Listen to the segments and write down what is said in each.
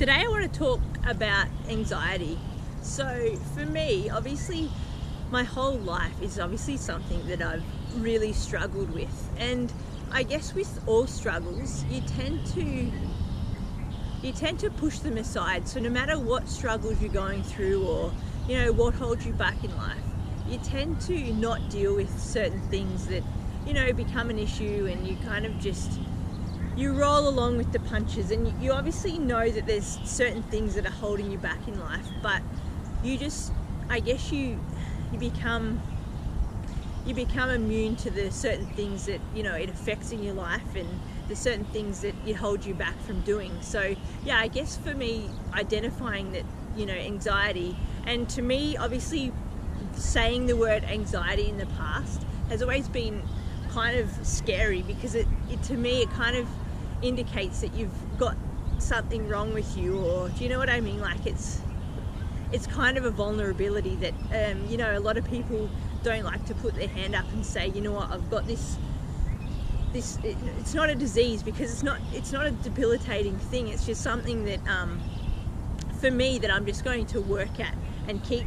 Today I want to talk about anxiety. So for me, obviously, my whole life is obviously something that I've really struggled with. And I guess with all struggles, you tend to push them aside. So no matter what struggles you're going through or, what holds you back in life, you tend to not deal with certain things that, become an issue, and you kind of just you roll along with the punches, and you obviously know that there's certain things that are holding you back in life, but you just, I guess you become immune to the certain things that it affects in your life, and the certain things that it holds you back from doing. So yeah, I guess for me, identifying that anxiety, and to me obviously saying the word anxiety in the past has always been kind of scary, because it to me it kind of indicates that you've got something wrong with you, or do you know what I mean? Like it's kind of a vulnerability that a lot of people don't like to put their hand up and say, you know what, I've got this it's not a disease, because it's not a debilitating thing. It's just something that for me that I'm just going to work at and keep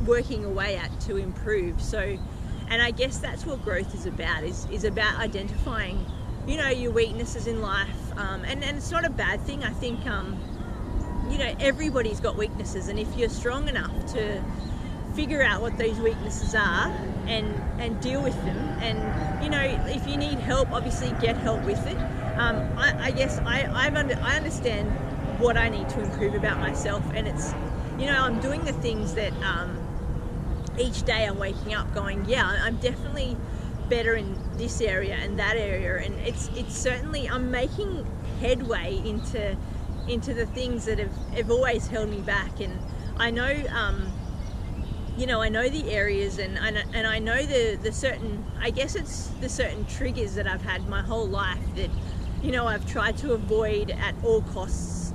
working away at to improve. So, and I guess that's what growth is about, is about identifying your weaknesses in life, and it's not a bad thing. I think everybody's got weaknesses, and if you're strong enough to figure out what those weaknesses are and deal with them, and if you need help, obviously get help with it. I guess I understand what I need to improve about myself, and it's I'm doing the things that each day I'm waking up going, yeah, I'm definitely better in this area and that area, and it's certainly I'm making headway into the things that have always held me back. And I know I know the areas, and I know the certain, I guess it's the certain triggers that I've had my whole life that I've tried to avoid at all costs,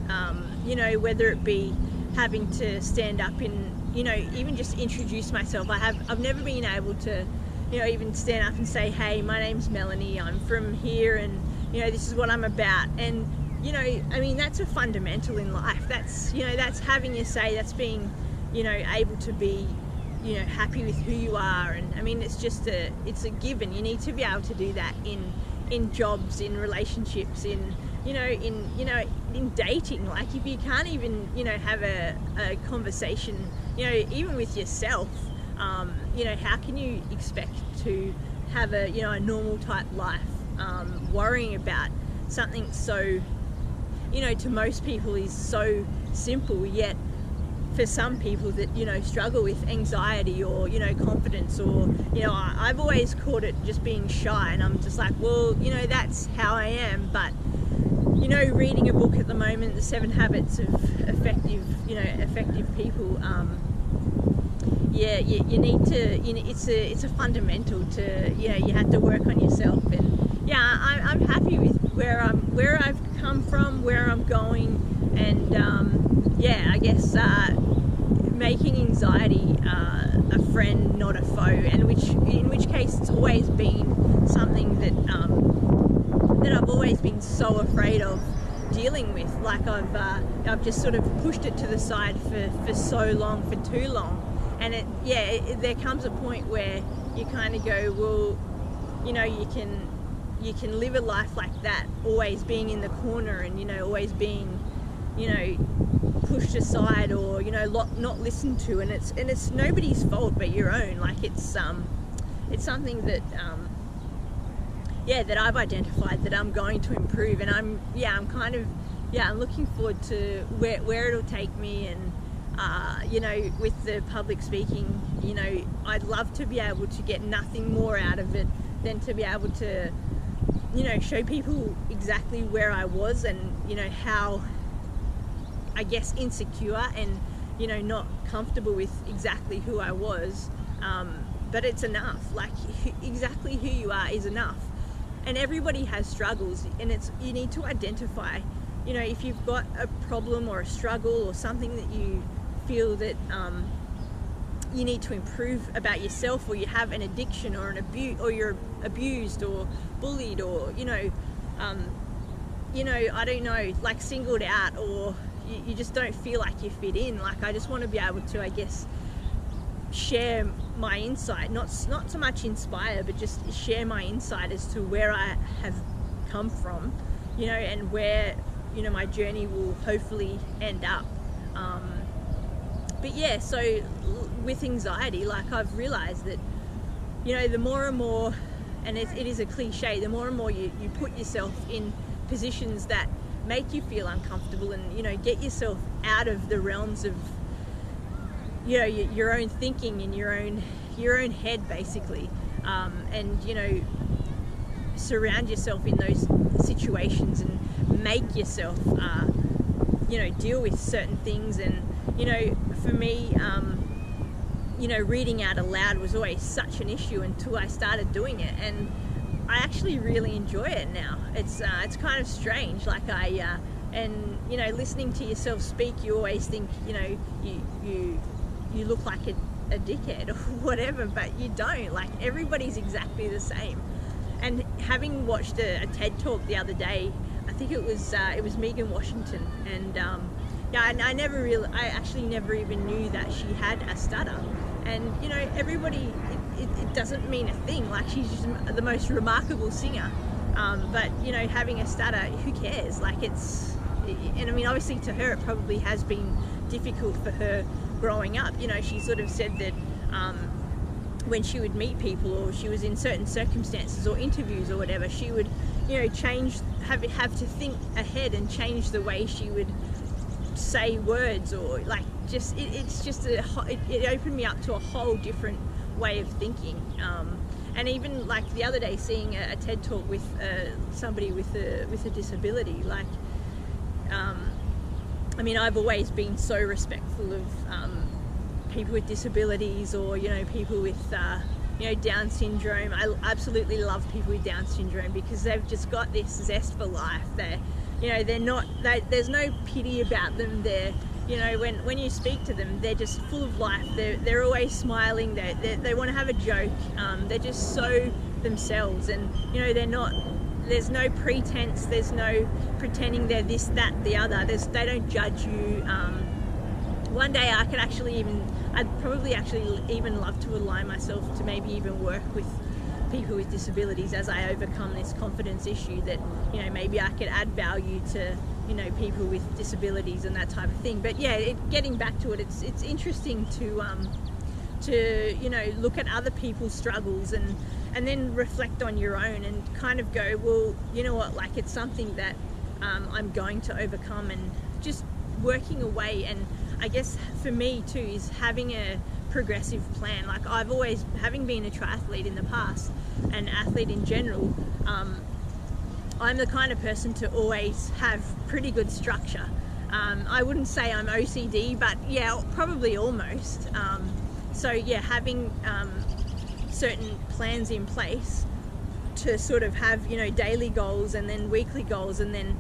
whether it be having to stand up in even just introduce myself. I've never been able to even stand up and say, hey, my name's Melanie, I'm from here, and this is what I'm about. And I mean, that's a fundamental in life. That's that's having your say, that's being able to be happy with who you are. And I mean, it's a given. You need to be able to do that in jobs, in relationships, in dating. Like, if you can't even have a conversation even with yourself, how can you expect to have a normal type life, worrying about something so to most people is so simple, yet for some people that struggle with anxiety or confidence, or I've always called it just being shy, and I'm just like, well, that's how I am. But reading a book at the moment, The 7 Habits of Effective People, you need to, it's a fundamental to, you have to work on yourself. And yeah, I'm happy with where I've come from, where I'm going, and I guess making anxiety a friend, not a foe, and in which case it's always been something that I've always been so afraid of dealing with. Like, I've just sort of pushed it to the side for so long, for too long. And there comes a point where you kind of go, well, you can live a life like that, always being in the corner, and always being pushed aside, or not listened to, and it's nobody's fault but your own. Like, it's something that that I've identified that I'm going to improve, and I'm looking forward to where it'll take me. And with the public speaking, I'd love to be able to get nothing more out of it than to be able to show people exactly where I was, and how, I guess, insecure and not comfortable with exactly who I was, but it's enough. Like, exactly who you are is enough. And everybody has struggles, and you need to identify if you've got a problem or a struggle or something that you feel that you need to improve about yourself, or you have an addiction or an abuse, or you're abused or bullied, or you know, I don't know, like singled out, or you just don't feel like you fit in. Like, I just want to be able to, I guess, share my insight, not so much inspire, but just share my insight as to where I have come from, you know, and where, you know, my journey will hopefully end up. But yeah, so with anxiety, like, I've realized that, you know, the more and more, and it is a cliche, the more and more you put yourself in positions that make you feel uncomfortable, and, you know, get yourself out of the realms of, you know, your own thinking and your own head, basically, and, you know, surround yourself in those situations and make yourself, you know, deal with certain things. And, you know, for me, you know, reading out aloud was always such an issue until I started doing it, and I actually really enjoy it now. It's kind of strange. Like, and, you know, listening to yourself speak, you always think, you know, you look like a dickhead or whatever, but you don't. Like, everybody's exactly the same. And having watched a TED talk the other day, I think it was Megan Washington, and yeah, I actually never even knew that she had a stutter. And, you know, everybody, it doesn't mean a thing. Like, she's just the most remarkable singer, but, you know, having a stutter, who cares? Like, and I mean, obviously to her it probably has been difficult for her growing up. You know, she sort of said that when she would meet people, or she was in certain circumstances or interviews or whatever, she would, you know, have to think ahead and change the way she would say words, or like, just it opened me up to a whole different way of thinking. And even like the other day, seeing a TED talk with somebody with a disability, like, I mean, I've always been so respectful of people with disabilities, or, you know, people with you know, Down syndrome. I absolutely love people with Down syndrome, because they've just got this zest for life. They're, you know, there's no pity about them. They're, you know, when you speak to them, they're just full of life. They're always smiling. They want to have a joke. They're just so themselves, and, you know, there's no pretense. There's no pretending they're this, that, the other. They don't judge you. One day I'd probably actually even love to align myself to maybe even work with people with disabilities as I overcome this confidence issue, that, you know, maybe I could add value to, you know, people with disabilities and that type of thing. But yeah, getting back to it, it's interesting to, you know, look at other people's struggles and then reflect on your own, and kind of go, well, you know what, like, it's something that I'm going to overcome, and just working away. And I guess for me too is having a progressive plan. Like, I've always, having been a triathlete in the past, and athlete in general, I'm the kind of person to always have pretty good structure. I wouldn't say I'm OCD, but yeah, probably almost. So yeah, having certain plans in place to sort of have, you know, daily goals, and then weekly goals, and then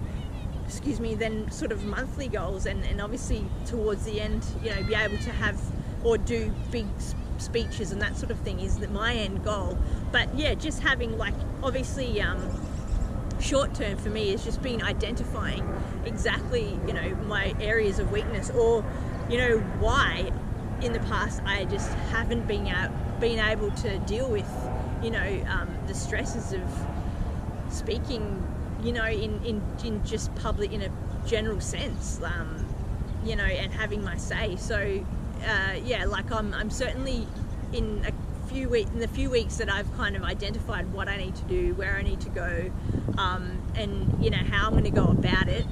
then sort of monthly goals, and obviously towards the end, you know, be able to have or do big speeches and that sort of thing is my end goal. But yeah, just having, like, obviously short term for me is just been identifying exactly, you know, my areas of weakness, or, you know, why in the past I just haven't been able to deal with, you know, the stresses of speaking, you know, in just public, in a general sense, you know, and having my say. So yeah, like, I'm certainly in the few weeks that I've kind of identified what I need to do, where I need to go, and, you know, how I'm going to go about it.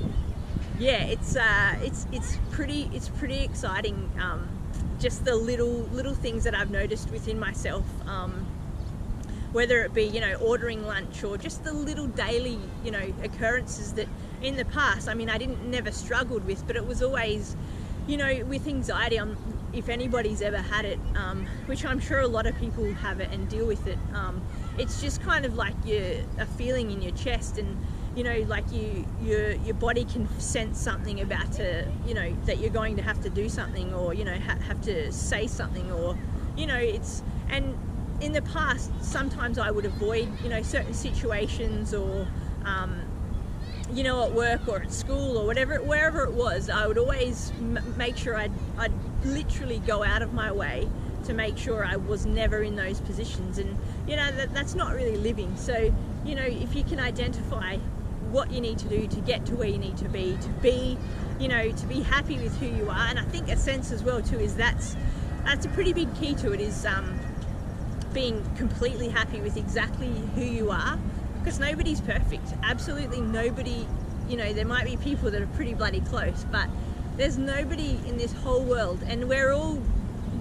Yeah, it's pretty exciting. Just the little things that I've noticed within myself, whether it be, you know, ordering lunch, or just the little daily, you know, occurrences that in the past, I mean, I never struggled with, but it was always, you know, with anxiety, if anybody's ever had it, which I'm sure a lot of people have it and deal with it, it's just kind of like a feeling in your chest, and, you know, like your body can sense something about to, you know, that you're going to have to do something, or, you know, have to say something, or, you know, and in the past, sometimes I would avoid, you know, certain situations, or, you know, at work or at school or wherever it was, I would always make sure I'd literally go out of my way to make sure I was never in those positions. And you know, that's not really living. So you know, if you can identify what you need to do to get to where you need to be, you know, to be happy with who you are. And I think a sense as well too is that's a pretty big key to it, is being completely happy with exactly who you are, because nobody's perfect. Absolutely nobody. You know, there might be people that are pretty bloody close, but there's nobody in this whole world, and we're all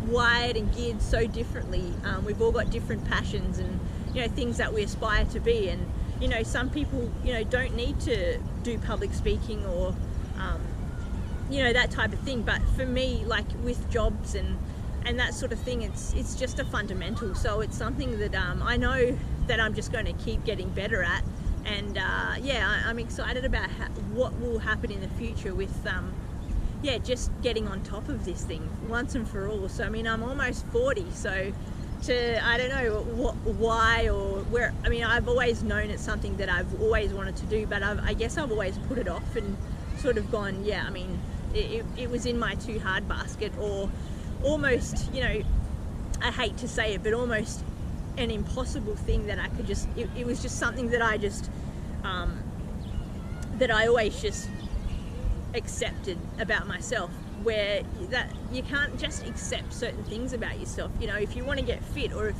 wired and geared so differently. We've all got different passions and, you know, things that we aspire to be. And you know, some people, you know, don't need to do public speaking or you know, that type of thing. But for me, like with jobs and that sort of thing, it's just a fundamental. So it's something that I know that I'm just going to keep getting better at. And yeah, I'm excited about what will happen in the future with yeah, just getting on top of this thing once and for all. So I mean, I'm almost 40, so I don't know why or where. I mean, I've always known it's something that I've always wanted to do, but I guess I've always put it off and sort of gone, yeah, I mean, it was in my too hard basket, or almost, you know, I hate to say it, but almost an impossible thing that I could just, it was just something that I just, that I always just accepted about myself, where that you can't just accept certain things about yourself. You know, if you want to get fit, or if,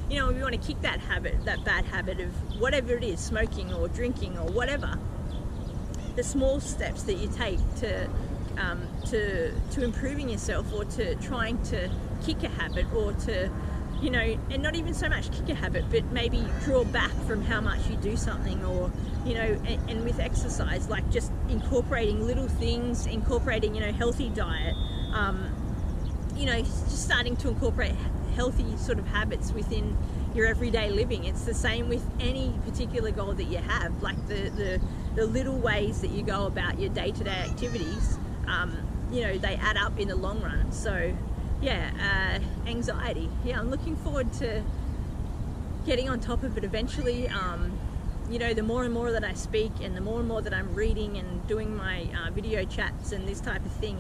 you know, if you want to kick that habit, that bad habit of whatever it is, smoking or drinking or whatever, the small steps that you take to improving yourself, or to trying to kick a habit, or to, you know, and not even so much kick a habit, but maybe draw back from how much you do something, or, you know, and with exercise, like just incorporating little things, incorporating, you know, healthy diet, you know, just starting to incorporate healthy sort of habits within your everyday living. It's the same with any particular goal that you have, like the little ways that you go about your day-to-day activities, you know, they add up in the long run. So yeah, anxiety, yeah, I'm looking forward to getting on top of it eventually. You know, the more and more that I speak, and the more and more that I'm reading and doing my video chats and this type of thing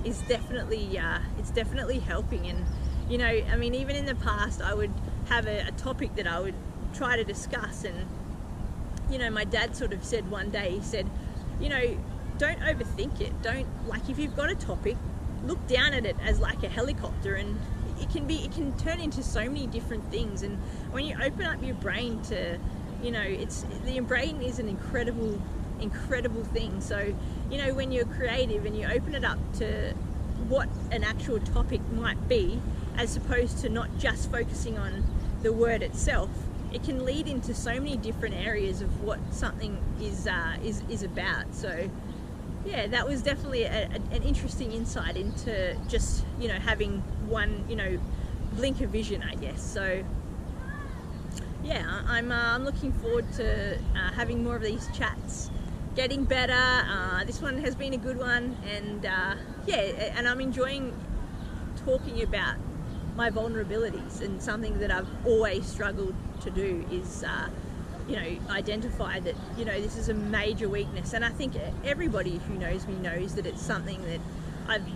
is definitely it's definitely helping. And you know, I mean, even in the past, I would have a topic that I would try to discuss, and you know, my dad sort of said one day, he said, you know, don't overthink it. Don't, like, if you've got a topic, look down at it as like a helicopter, and it can turn into so many different things. And when you open up your brain to, you know, the brain is an incredible thing. So, you know, when you're creative and you open it up to what an actual topic might be, as opposed to not just focusing on the word itself, it can lead into so many different areas of what something is about. So yeah, that was definitely an interesting insight into just, you know, having one, you know, blink of vision, I guess. So yeah, I'm looking forward to having more of these chats, getting better. This one has been a good one, and yeah, and I'm enjoying talking about my vulnerabilities. And something that I've always struggled to do is you know, identify that, you know, this is a major weakness. And I think everybody who knows me knows that it's something that I've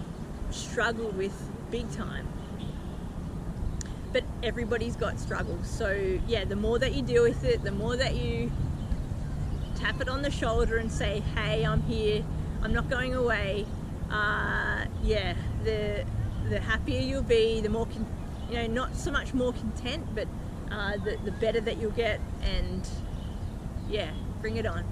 struggled with big time. But everybody's got struggles. So yeah, the more that you deal with it, the more that you tap it on the shoulder and say, hey, I'm here, I'm not going away, yeah, the happier you'll be, the more, you know, not so much more content, but the better that you'll get. And yeah, bring it on.